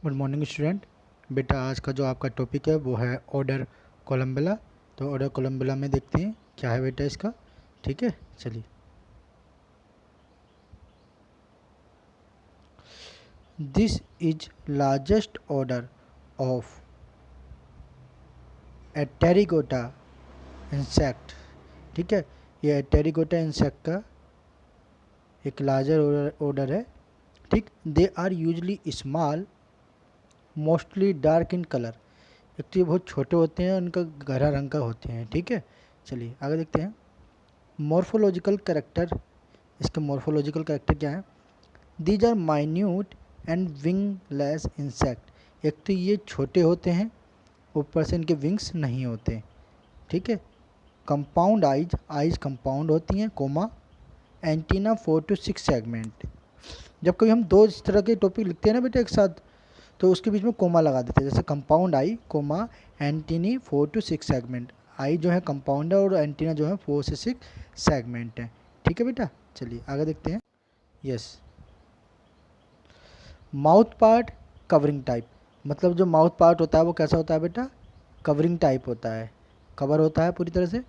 Good morning student. बेटा आज का जो आपका टॉपिक है वो है ऑर्डर कोलम्बुला। तो ऑर्डर कोलम्बुला में देखते हैं क्या है बेटा इसका। ठीक है, चलिए। This is largest order of A terracotta insect. ठीक है, ये टेरिकोटा इंसेक्ट का एक लार्जर ऑर्डर है। ठीक, they are usually small, mostly dark in colour. एक तो ये बहुत छोटे होते हैं, उनका गहरा रंग का होते हैं। ठीक है, चलिए आगे देखते हैं। मॉर्फोलॉजिकल करेक्टर, इसके मॉर्फोलॉजिकल करेक्टर क्या है? These are minute and wingless insect. एक तो ये छोटे होते हैं, ऊपर से इनके विंग्स नहीं होते। ठीक है, कंपाउंड आइज, आइज कंपाउंड होती हैं, कोमा एंटीना 4 to 6 सेगमेंट। जब कभी हम दो इस तरह के टॉपिक लिखते हैं ना बेटा एक साथ, तो उसके बीच में कोमा लगा देते हैं। जैसे compound I comma antennae 4 to 6 segment. I जो है कंपाउंड है और एंटीना जो है 4 से 6 सेगमेंट है। ठीक है बेटा, चलिए आगे देखते हैं। Yes, mouth part covering type, मतलब जो माउथ पार्ट होता है वो कैसा होता है बेटा? कवरिंग टाइप होता है, कवर होता है पूरी तरह से।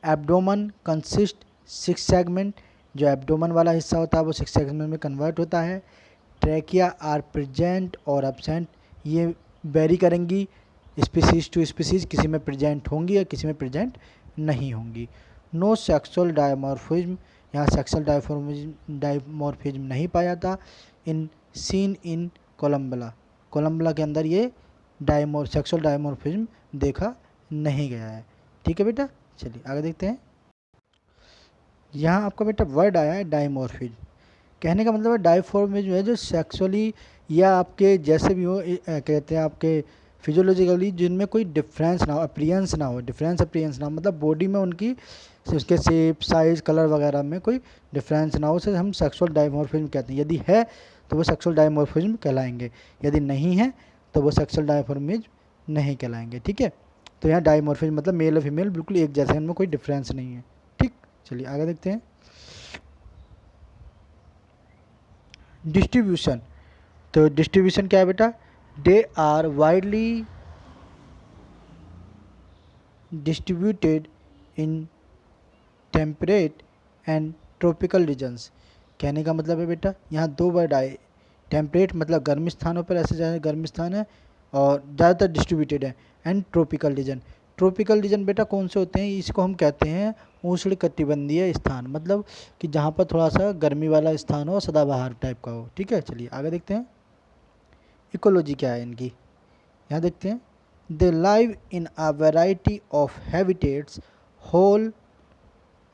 एब्डोमन कंसिस्ट 6 सेगमेंट, जो एब्डोमन वाला हिस्सा होता है वो 6 सेगमेंट में कन्वर्ट होता है। ट्रैकिया आर प्रेजेंट और एब्सेंट, ये वेरी करेंगी स्पीसीज टू स्पीसीज, किसी में प्रेजेंट होंगी या किसी में प्रेजेंट नहीं होंगी। नो सेक्सुअल डायमॉर्फिज्म, यहाँ सेक्सुअल डायमॉर्फिज्म नहीं पाया जाता। इन सीन इन कोलम्बुला, कोलम्बुला के अंदर ये सेक्सुअल डायमॉर्फिज्म देखा नहीं गया है। ठीक है बेटा, चलिए आगे देखते हैं। यहाँ आपका बेटा वर्ड आया है डायमॉर्फिज्म। कहने का मतलब है डायफॉर्मिज्म है जो सेक्सुअली या आपके जैसे भी हो कहते हैं आपके फिजियोलॉजिकली जिनमें कोई डिफरेंस ना हो, अपीयरेंस ना हो, डिफरेंस अपीयरेंस ना हो, मतलब बॉडी में उनकी उसके शेप साइज कलर वगैरह में कोई डिफरेंस ना हो, उसे हम सेक्सुअल डायमॉर्फिज्म कहते हैं। यदि है तो वो सेक्सुअल डायमॉर्फिज्म कहलाएंगे, यदि नहीं है तो वो सेक्सुअल डायमॉर्फिज्म नहीं कहलाएंगे। ठीक है, तो यहाँ डायमॉर्फिज्म मतलब मेल और फीमेल बिल्कुल एक जैसे, इनमें कोई डिफरेंस नहीं है। ठीक, चलिए आगे देखते हैं। डिस्ट्रीब्यूशन, तो डिस्ट्रीब्यूशन क्या है बेटा? They are widely distributed in temperate and tropical regions. कहने का मतलब है बेटा यहाँ दो वर्ड आए। टेम्परेट मतलब गर्म स्थानों पर, ऐसे जैसे गर्म स्थान है और ज़्यादातर डिस्ट्रीब्यूटेड है। And tropical region, tropical region बेटा कौन से होते हैं? इसको हम कहते हैं उष्णकटिबंधीय स्थान, मतलब कि जहाँ पर थोड़ा सा गर्मी वाला स्थान हो, सदाबहार टाइप का हो। ठीक है, चलिए आगे देखते हैं। इकोलॉजी क्या है इनकी, यहाँ देखते हैं। They live in a variety of habitats, whole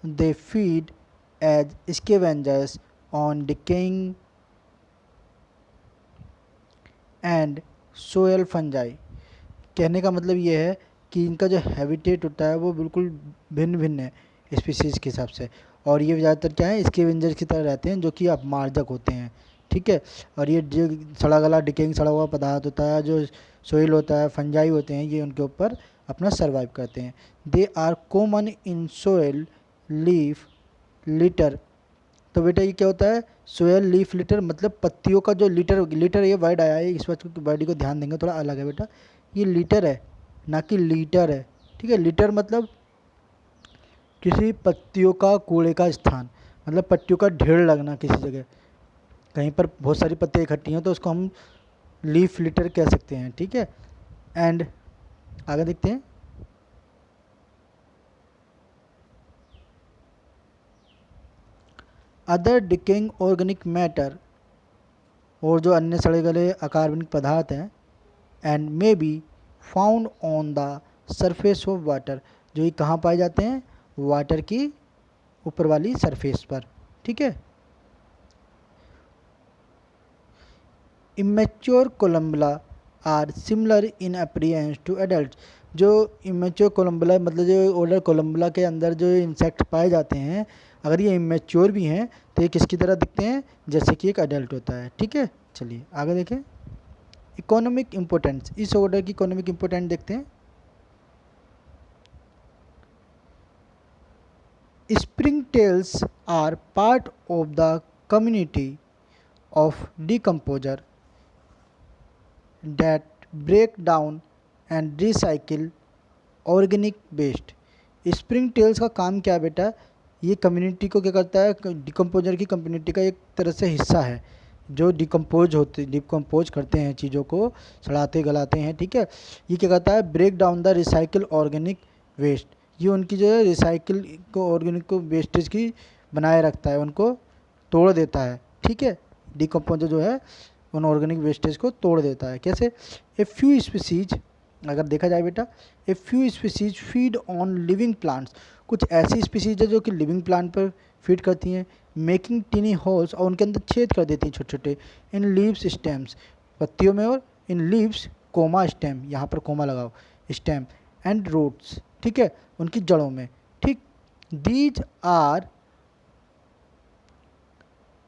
they feed as scavengers on decaying and soil fungi. कहने का मतलब ये है कि इनका जो हैबिटेट होता है वो बिल्कुल भिन्न भिन्न है स्पीसीज़ के हिसाब से, और ये ज़्यादातर क्या है स्केवेंजर की तरह रहते हैं जो कि अपमार्जक होते हैं। ठीक है, और ये जो सड़ा गला डिकेइंग सड़ा हुआ पदार्थ होता है, जो सोइल होता है, फंजाई होते हैं, ये उनके ऊपर अपना सर्वाइव करते हैं। They are common in soil leaf litter. तो बेटा ये क्या होता है? सोयल लीफ लिटर मतलब पत्तियों का जो लिटर, लिटर ये वर्ड आया है, इस वर्ड को ध्यान देंगे, थोड़ा अलग है बेटा। ये लिटर है ना कि लीटर है। ठीक है, लिटर मतलब किसी पत्तियों का कूड़े का स्थान, मतलब पत्तियों का ढेर लगना किसी जगह, कहीं पर बहुत सारी पत्तियाँ इकट्ठी हैं तो उसको हम लीफ लिटर कह सकते हैं। ठीक है, एंड आगे देखते हैं। अदर डिकेइंग ऑर्गेनिक मैटर, और जो अन्य सड़े गले अकार्बनिक पदार्थ हैं, and may be found on the surface of water, जो ये कहाँ पाए जाते हैं? वाटर की ऊपर वाली सरफेस पर। ठीक है, immature collembola are similar in appearance to adult. जो इमेच्योर कोलम्बुला मतलब जो ऑर्डर कोलम्बुला के अंदर जो इंसेक्ट पाए जाते हैं, अगर ये इमेच्योर भी हैं तो ये किसकी तरह दिखते हैं? जैसे कि एक एडल्ट होता है। ठीक है, चलिए आगे देखें। इकोनॉमिक इम्पोर्टेंस, इस ऑर्डर की इकोनॉमिक इम्पोर्टेंस देखते हैं। Springtails are part of the community of decomposer that break down and recycle organic waste. Springtails का काम क्या है बेटा, ये कम्युनिटी को क्या करता है, डिकम्पोजर की कम्युनिटी का एक तरह से हिस्सा है, जो डिकम्पोज करते हैं चीज़ों को, सड़ाते गलाते हैं, ठीक है। ये क्या करता है, break down the recycle organic waste, ये उनकी जो है रिसाइकिल को ऑर्गेनिक को वेस्टेज की बनाए रखता है, उनको तोड़ देता है, ठीक है। डिकम्पोजर जो है उन ऑर्गेनिक वेस्टेज को तोड़ देता है। कैसे, ए फ्यू स्पीसीज, अगर देखा जाए बेटा, a few species feed on living plants, कुछ ऐसी स्पीसीज है जो कि लिविंग प्लांट पर फीड करती हैं, मेकिंग टिनी होल्स, और उनके अंदर छेद कर देती हैं छोटे छोटे, इन लीव्स स्टेम्स, पत्तियों में, और इन लीव्स कोमा स्टेम, यहाँ पर कोमा लगाओ, स्टेम, एंड रूट्स, ठीक है, उनकी जड़ों में, ठीक। These are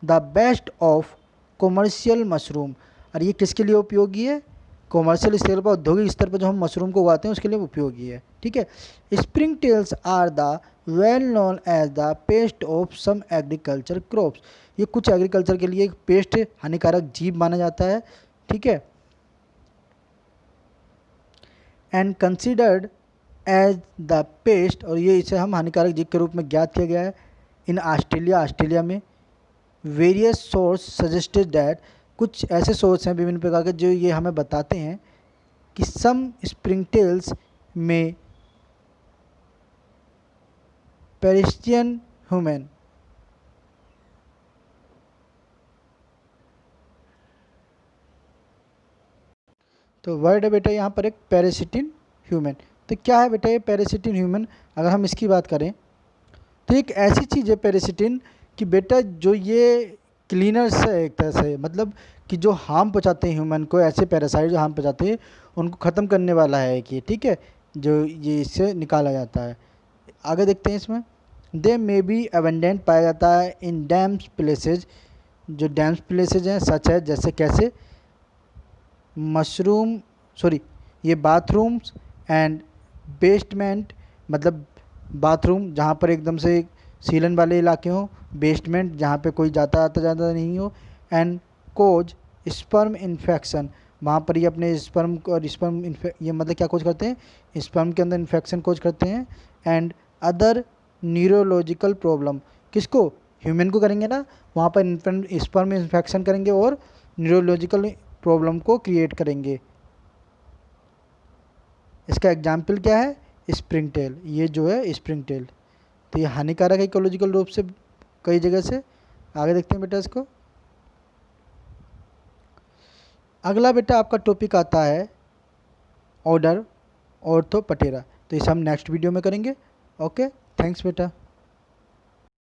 the best of commercial mushroom, और ये किसके लिए उपयोगी है, कॉमर्शियल स्तर पर, औद्योगिक स्तर पर जो हम मशरूम को उगाते हैं उसके लिए उपयोगी है, ठीक है। Springtails are the well known as the pest of some agriculture crops, ये कुछ एग्रीकल्चर के लिए एक पेस्ट हानिकारक जीव माना जाता है, ठीक है। And considered as the pest, और ये इसे हम हानिकारक जीव के रूप में ज्ञात किया गया है इन ऑस्ट्रेलिया में। वेरियस सोर्स सजेस्टेड दैट, कुछ ऐसे सोर्स हैं विभिन्न प्रकार के जो ये हमें बताते हैं कि सम स्प्रिंग टेल्स में पेरिस्टियन ह्यूमन, तो वर्ड है बेटा यहाँ पर एक पैरासिटिन ह्यूमन। तो क्या है बेटा ये पैरासिटिन ह्यूमन, अगर हम इसकी बात करें तो एक ऐसी चीज़ है पैरासिटिन कि बेटा जो ये क्लीनर्स है एक तरह से, मतलब कि जो हार्म पहुंचाते हैं ह्यूमन को, ऐसे पैरासाइट जो हार्म पहुंचाते हैं उनको ख़त्म करने वाला है कि, ठीक है, जो ये इससे निकाला जाता है। आगे देखते हैं इसमें, दे मे बी अबेंडेंट पाया जाता है इन डैम्स प्लेसेज, जो डैम्स प्लेसेज हैं सच है, जैसे कैसे, मशरूम सॉरी ये बाथरूम्स एंड बेसमेंट, मतलब बाथरूम जहाँ पर एकदम से सीलन वाले इलाके हों, बेसमेंट जहाँ पे कोई जाता आता ज़्यादा नहीं हो, एंड कोज स्पर्म इन्फेक्शन, वहाँ पर ये अपने स्पर्म और ये मतलब क्या कोज करते हैं, स्पर्म के अंदर इन्फेक्शन कोज करते हैं, एंड अदर न्यूरोलॉजिकल प्रॉब्लम, किसको, ह्यूमन को करेंगे ना, वहाँ पर स्पर्म इन्फेक्शन करेंगे और न्यूरोलॉजिकल प्रॉब्लम को क्रिएट करेंगे। इसका एग्जाम्पल क्या है, स्प्रिंग टेल, ये जो है स्प्रिंग टेल, तो ये हानिकारक है इकोलॉजिकल रूप से कई जगह से। आगे देखते हैं बेटा इसको। अगला बेटा आपका टॉपिक आता है ऑर्डर ऑर्थोपटेरा, तो इसे हम नेक्स्ट वीडियो में करेंगे। ओके, थैंक्स बेटा।